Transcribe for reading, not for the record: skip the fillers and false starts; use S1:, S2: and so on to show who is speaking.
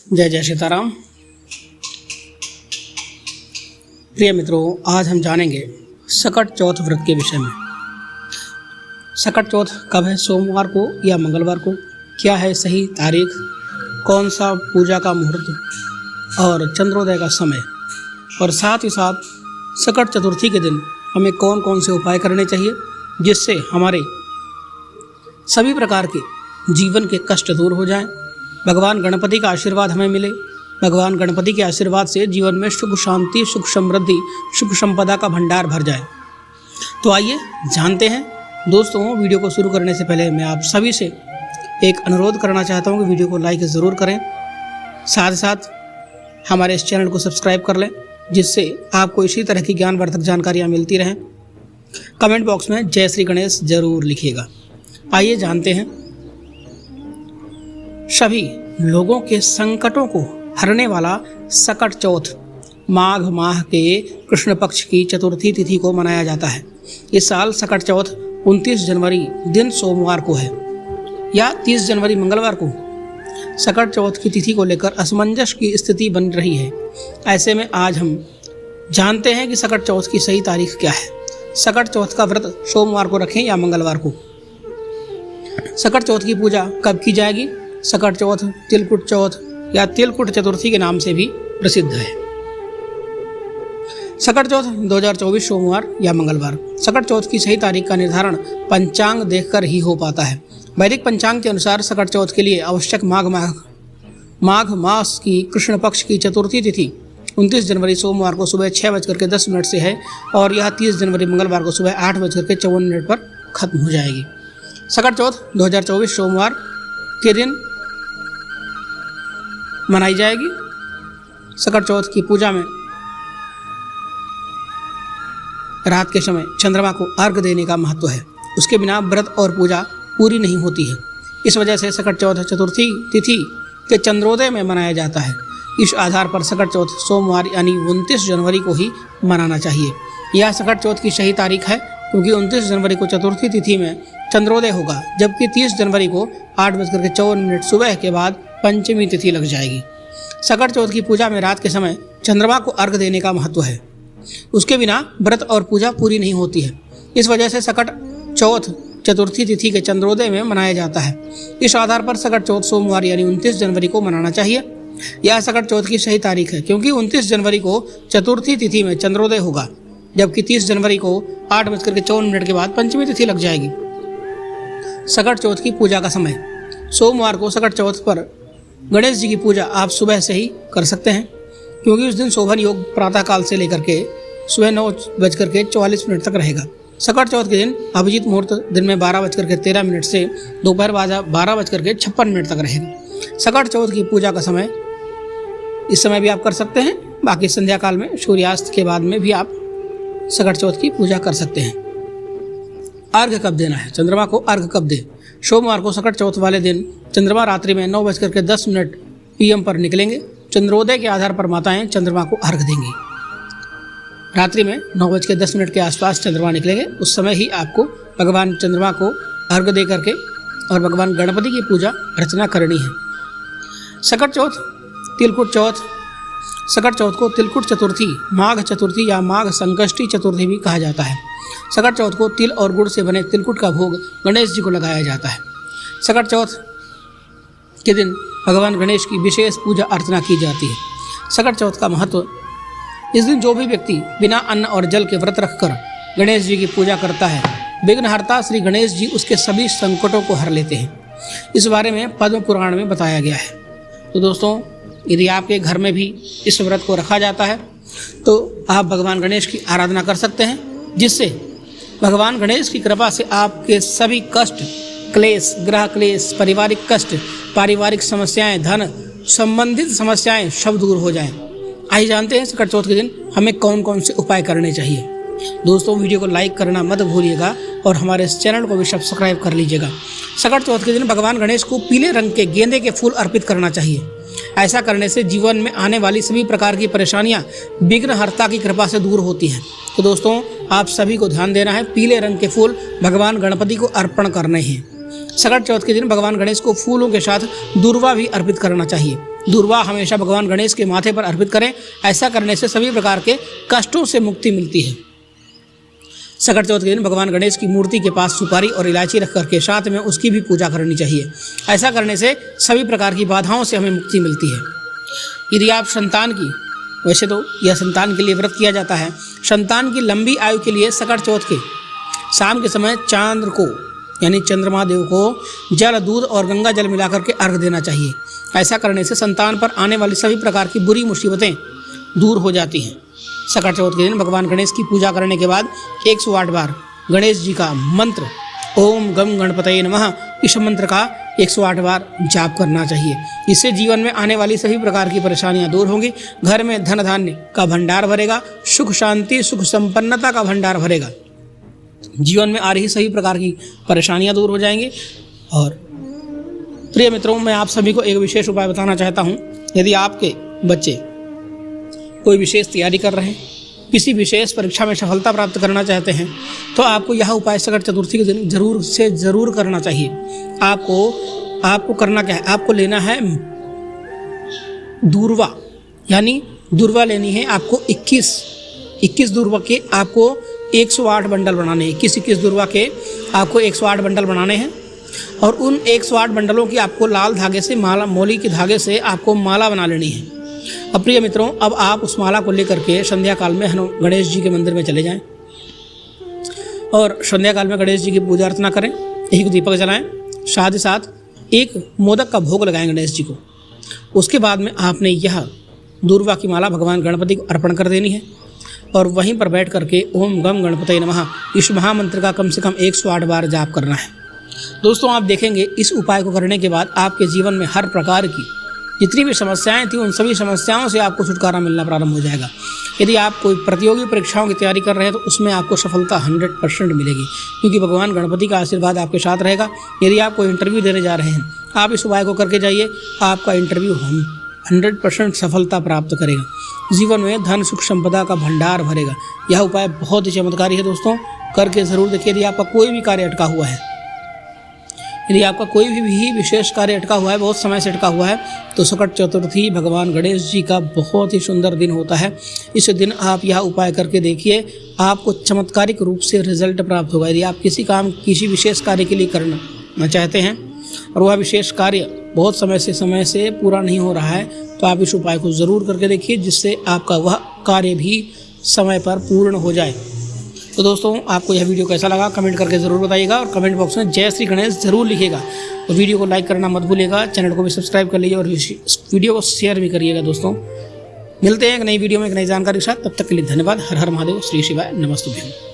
S1: जय जय सीताराम। प्रिय मित्रों, आज हम जानेंगे सकट चौथ व्रत के विषय में। सकट चौथ कब है, सोमवार को या मंगलवार को? क्या है सही तारीख? कौन सा पूजा का मुहूर्त और चंद्रोदय का समय? और साथ ही साथ सकट चतुर्थी के दिन हमें कौन कौन से उपाय करने चाहिए जिससे हमारे सभी प्रकार के जीवन के कष्ट दूर हो जाएं, भगवान गणपति का आशीर्वाद हमें मिले। भगवान गणपति के आशीर्वाद से जीवन में सुख शांति, सुख समृद्धि, सुख संपदा का भंडार भर जाए। तो आइए जानते हैं। दोस्तों, वीडियो को शुरू करने से पहले मैं आप सभी से एक अनुरोध करना चाहता हूं कि वीडियो को लाइक ज़रूर करें, साथ साथ हमारे इस चैनल को सब्सक्राइब कर लें जिससे आपको इसी तरह की ज्ञानवर्धक जानकारियाँ मिलती रहें। कमेंट बॉक्स में जय श्री गणेश जरूर लिखिएगा। आइए जानते हैं। सभी लोगों के संकटों को हरने वाला सकट चौथ माघ माह के कृष्ण पक्ष की चतुर्थी तिथि को मनाया जाता है। इस साल सकट चौथ 29 जनवरी दिन सोमवार को है या 30 जनवरी मंगलवार को। सकट चौथ की तिथि को लेकर असमंजस की स्थिति बन रही है। ऐसे में आज हम जानते हैं कि सकट चौथ की सही तारीख क्या है। सकट चौथ का व्रत सोमवार को रखें या मंगलवार को? सकट चौथ की पूजा कब की जाएगी? सकट चौथ तिलकुट चौथ या तिलकुट चतुर्थी के नाम से भी प्रसिद्ध है। सकट चौथ 2024 सोमवार या मंगलवार। सकट चौथ की सही तारीख का निर्धारण पंचांग देखकर ही हो पाता है। वैदिक पंचांग के अनुसार सकट चौथ के लिए आवश्यक माघ मास की कृष्ण पक्ष की चतुर्थी तिथि 29 जनवरी सोमवार को सुबह 6:10 से है और यह 30 जनवरी मंगलवार को सुबह 8:54 पर खत्म हो जाएगी। सकट चौथ 2024 सोमवार के दिन मनाई जाएगी। सकट चौथ की पूजा में रात के समय चंद्रमा को अर्घ देने का महत्व है। उसके बिना व्रत और पूजा पूरी नहीं होती है। इस वजह से सकट चौथ चतुर्थी तिथि के चंद्रोदय में मनाया जाता है। इस आधार पर सकट चौथ सोमवार यानी 29 जनवरी को ही मनाना चाहिए। यह सकट चौथ की सही तारीख है क्योंकि 29 जनवरी को चतुर्थी तिथि में चंद्रोदय होगा, जबकि 30 जनवरी को 8:54 सुबह के बाद पंचमी तिथि लग जाएगी। सकट चौथ की पूजा में रात के समय चंद्रमा को अर्घ देने का महत्व है। उसके बिना व्रत और पूजा पूरी नहीं होती है। इस वजह से सकट चौथ चतुर्थी तिथि के चंद्रोदय में मनाया जाता है। इस आधार पर सकट चौथ सोमवार यानी 29 जनवरी को मनाना चाहिए। यह सकट चौथ की सही तारीख है क्योंकि 29 जनवरी को चतुर्थी तिथि में चंद्रोदय होगा, जबकि 30 जनवरी को 8:54 के बाद पंचमी तिथि लग जाएगी। सकट चौथ की पूजा का समय। सोमवार को सकट चौथ पर गणेश जी की पूजा आप सुबह से ही कर सकते हैं क्योंकि उस दिन शोभन योग प्रातःकाल से लेकर के सुबह 9:44 तक रहेगा। सकट चौथ के दिन अभिजीत मुहूर्त दिन में 12:13 से दोपहर 12:56 तक रहेगा। सकट चौथ की पूजा का समय इस समय भी आप कर सकते हैं। बाकी संध्या काल में सूर्यास्त के बाद में भी आप सकट चौथ की पूजा कर सकते हैं। अर्घ कब देना है? चंद्रमा को अर्घ कब दें? सोमवार को सकट चौथ वाले दिन चंद्रमा रात्रि में 9:10 PM पर निकलेंगे। चंद्रोदय के आधार पर माताएं चंद्रमा को अर्घ देंगी। रात्रि में 9:10 के आसपास चंद्रमा निकलेंगे। उस समय ही आपको भगवान चंद्रमा को अर्घ दे करके और भगवान गणपति की पूजा अर्चना करनी है। सकट चौथ तिलकुट चौथ। सकट चौथ को तिलकुट चतुर्थी, माघ चतुर्थी या माघ संकष्टी चतुर्थी भी कहा जाता है। सकट चौथ को तिल और गुड़ से बने तिलकुट का भोग गणेश जी को लगाया जाता है। सकट चौथ के दिन भगवान गणेश की विशेष पूजा अर्चना की जाती है। सकट चौथ का महत्व। इस दिन जो भी व्यक्ति बिना अन्न और जल के व्रत रखकर गणेश जी की पूजा करता है, विघ्नहर्ता श्री गणेश जी उसके सभी संकटों को हर लेते हैं। इस बारे में पद्म पुराण में बताया गया है। तो दोस्तों, यदि आपके घर में भी इस व्रत को रखा जाता है तो आप भगवान गणेश की आराधना कर सकते हैं, जिससे भगवान गणेश की कृपा से आपके सभी कष्ट, क्लेश, ग्रह क्लेश, पारिवारिक कष्ट, पारिवारिक समस्याएं, धन संबंधित समस्याएं सब दूर हो जाएं। आइए जानते हैं सकट चौथ के दिन हमें कौन कौन से उपाय करने चाहिए। दोस्तों, वीडियो को लाइक करना मत भूलिएगा और हमारे इस चैनल को भी सब्सक्राइब कर लीजिएगा। सकट चौथ के दिन भगवान गणेश को पीले रंग के गेंदे के फूल अर्पित करना चाहिए। ऐसा करने से जीवन में आने वाली सभी प्रकार की परेशानियां विघ्नहर्ता की कृपा से दूर होती हैं। तो दोस्तों, आप सभी को ध्यान देना है, पीले रंग के फूल भगवान गणपति को अर्पण करने हैं। सकट चौथ के दिन भगवान गणेश को फूलों के साथ दूर्वा भी अर्पित करना चाहिए। दूर्वा हमेशा भगवान गणेश के माथे पर अर्पित करें। ऐसा करने से सभी प्रकार के कष्टों से मुक्ति मिलती है। सकट चौथ के दिन भगवान गणेश की मूर्ति के पास सुपारी और इलायची रख करके साथ में उसकी भी पूजा करनी चाहिए। ऐसा करने से सभी प्रकार की बाधाओं से हमें मुक्ति मिलती है। यदि आप संतान की, वैसे तो यह संतान के लिए व्रत किया जाता है, संतान की लंबी आयु के लिए सकट चौथ के शाम के समय चांद्र को यानी चंद्रमा देव को जल, दूध और गंगा जल मिलाकर के अर्घ देना चाहिए। ऐसा करने से संतान पर आने वाली सभी प्रकार की बुरी मुसीबतें दूर हो जाती हैं। सकट चौथ के दिन भगवान गणेश की पूजा करने के बाद 108 बार गणेश जी का मंत्र ओम गम गणपतये नमः, इस मंत्र का 108 बार जाप करना चाहिए। इससे जीवन में आने वाली सभी प्रकार की परेशानियां दूर होंगी। घर में धन धान्य का भंडार भरेगा, सुख शांति सुख संपन्नता का भंडार भरेगा। जीवन में आ रही सभी प्रकार की परेशानियां दूर हो जाएंगी। और प्रिय मित्रों, मैं आप सभी को एक विशेष उपाय बताना चाहता हूं। यदि आपके बच्चे कोई विशेष तैयारी कर रहे हैं, किसी विशेष परीक्षा में सफलता प्राप्त करना चाहते हैं, तो आपको यह उपाय सकट चतुर्थी के दिन जरूर करना चाहिए। आपको करना क्या है, आपको लेना है दूर्वा, यानी दूर्वा लेनी है आपको 21 दूर्वा के आपको 108 बंडल बनाने हैं। 21 दूर्वा के आपको 108 बंडल बनाने हैं और उन 108 बंडलों की आपको लाल धागे से मोली के धागे से आपको माला बना लेनी है। अब प्रिय मित्रों, अब आप उस माला को लेकर के संध्या काल में गणेश जी के मंदिर में चले जाएं और संध्या काल में गणेश जी की पूजा अर्चना करें, एक दीपक जलाएं, साथ ही साथ एक मोदक का भोग लगाएं गणेश जी को। उसके बाद में आपने यह दूर्वा की माला भगवान गणपति को अर्पण कर देनी है और वहीं पर बैठ करके ओम गम गणपतये नमः इस महामंत्र का कम से कम 108 बार जाप करना है। दोस्तों, आप देखेंगे इस उपाय को करने के बाद आपके जीवन में हर प्रकार की जितनी भी समस्याएं थी उन सभी समस्याओं से आपको छुटकारा मिलना प्रारंभ हो जाएगा। यदि आप कोई प्रतियोगी परीक्षाओं की तैयारी कर रहे हैं तो उसमें आपको सफलता 100% मिलेगी, क्योंकि भगवान गणपति का आशीर्वाद आपके साथ रहेगा। यदि आप कोई इंटरव्यू देने जा रहे हैं, आप इस उपाय को करके जाइए, आपका इंटरव्यू 100% सफलता प्राप्त करेगा। जीवन में धन सुख संपदा का भंडार भरेगा। यह उपाय बहुत ही चमत्कारी है दोस्तों, करके ज़रूर देखिए। यदि आपका कोई भी कार्य अटका हुआ है, यदि आपका कोई भी विशेष कार्य अटका हुआ है, बहुत समय से अटका हुआ है, तो सकट चतुर्थी भगवान गणेश जी का बहुत ही सुंदर दिन होता है। इस दिन आप यह उपाय करके देखिए, आपको चमत्कारिक रूप से रिजल्ट प्राप्त होगा। यदि आप किसी विशेष कार्य के लिए करना चाहते हैं और वह विशेष कार्य बहुत समय से पूरा नहीं हो रहा है, तो आप इस उपाय को ज़रूर करके देखिए, जिससे आपका वह कार्य भी समय पर पूर्ण हो जाए। तो दोस्तों, आपको यह वीडियो कैसा लगा कमेंट करके ज़रूर बताइएगा और कमेंट बॉक्स में जय श्री गणेश ज़रूर लिखिएगा। तो वीडियो को लाइक करना मत भूलिएगा, चैनल को भी सब्सक्राइब कर लीजिए और वीडियो को शेयर भी करिएगा। दोस्तों, मिलते हैं एक नई वीडियो में एक नई जानकारी के साथ। तब तक के लिए धन्यवाद। हर हर महादेव, श्री शिवाय, नमस्तुभ्यम।